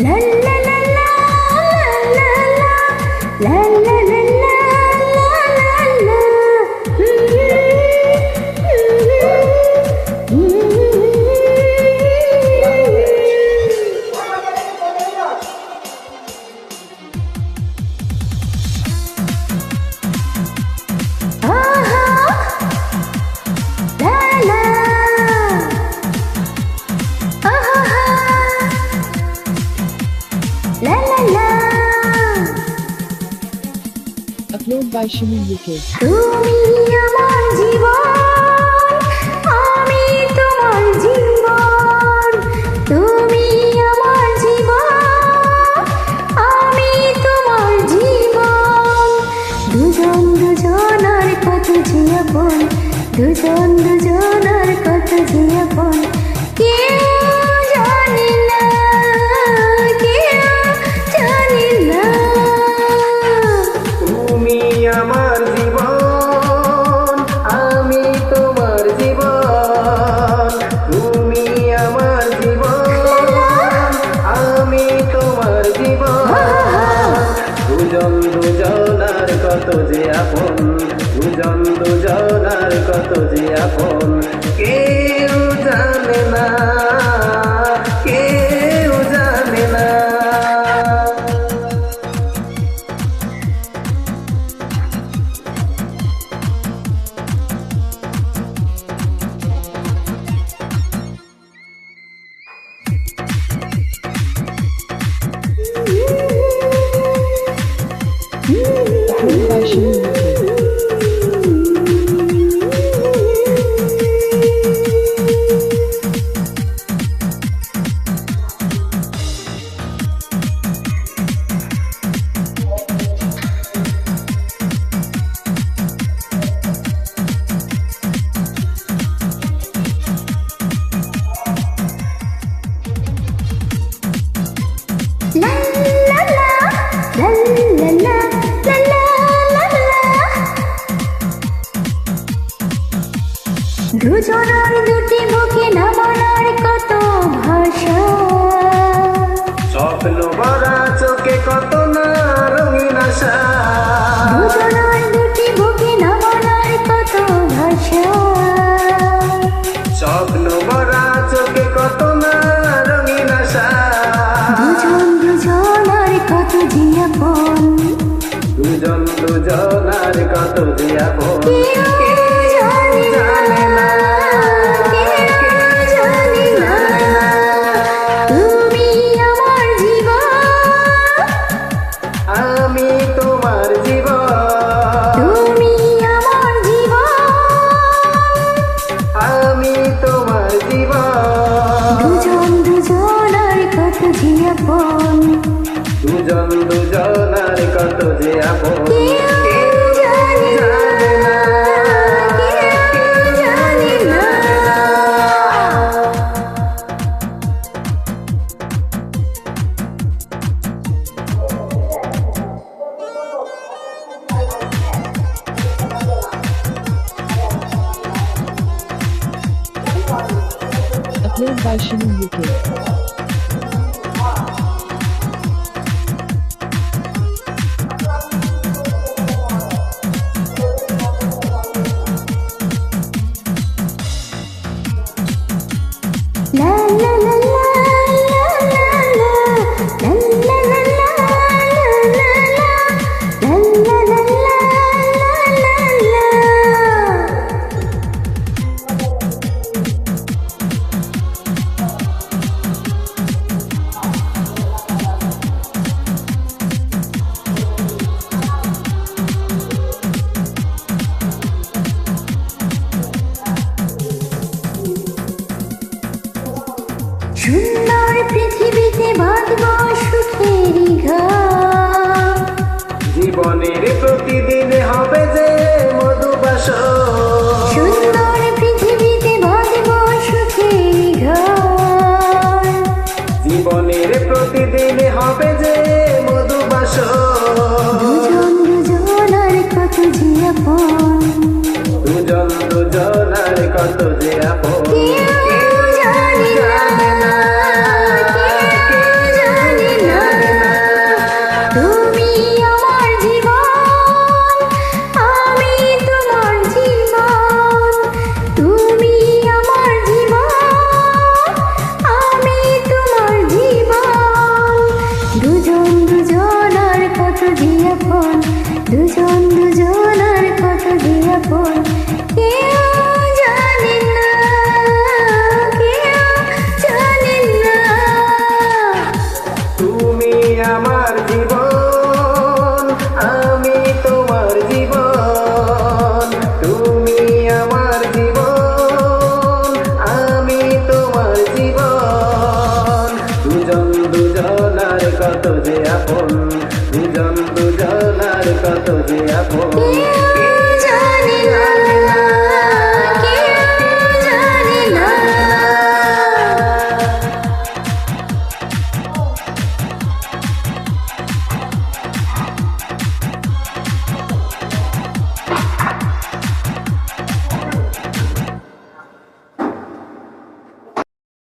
La la la la la la la la la la la la la. Upload by Shimi UK. তুমি আমার জীবন, আমি তোমার জীবন। তুমি আমার জীবন, আমি তোমার জীবন। দুজন দুজনার কত যে আপন, দুজন দুজনার কত যে আপন। কেউ জানে না, কেউ জানে না। তুমি আমার জীবন, আমি তোমার জীবন। তুমি আমার জীবন, আমি তোমার জীবন। দুজন দুজনার কত যে আপন, দুজন দুজনার কত যে আপন। কেউ জানে না, কেউ জানে না। Upload by Shimi UK. La la la la la la la la la la. দুজনের দুটি মুখে নামানোর কত ভাষা। স্বপ্ন ভরা চোখে কত না রঙিন আশা। দুজনের দুটি মুখে নামানোর কত ভাষা। স্বপ্ন ভরা চোখে কত না রঙিন আশা। দুজন দুজনের কত যে আপন। দুজন দুজনার কত যে আপন। কেউ জানে না, কেউ জানে না। তুমি আমার জীবন, আমি তোমার জীবন। তুমি আমার জীবন। আমি তোমার জীবন। দুজন দুজনের কত যে আপন। দুজন দুজনার কত যে আপন। কেউ জানে না, কেউ জানে না। Upload by Shimi UK. La la la la la la la la la la la la la la la. সুন্দর পৃথিবীতে বাঁধব সুখেরই ঘর। জীবনের প্রতিদিন হবে যে মধুবাসর। সুন্দর পৃথিবীতে বাঁধব সুখেরই ঘর। জীবনের প্রতিদিন হবে যে মধুবাসর। দুজন দুজনার কত যে আপন। দুজন দুজনার কত যে আপন। কেউ জানে না, কেউ জানে আমার জীবন, আমি তোমার জীবন। তুমি আমার জীবন, আমি তোমার জীবন। দুজন দুজনার কত যে আপন, দুজন দুজনার কত যে আপন।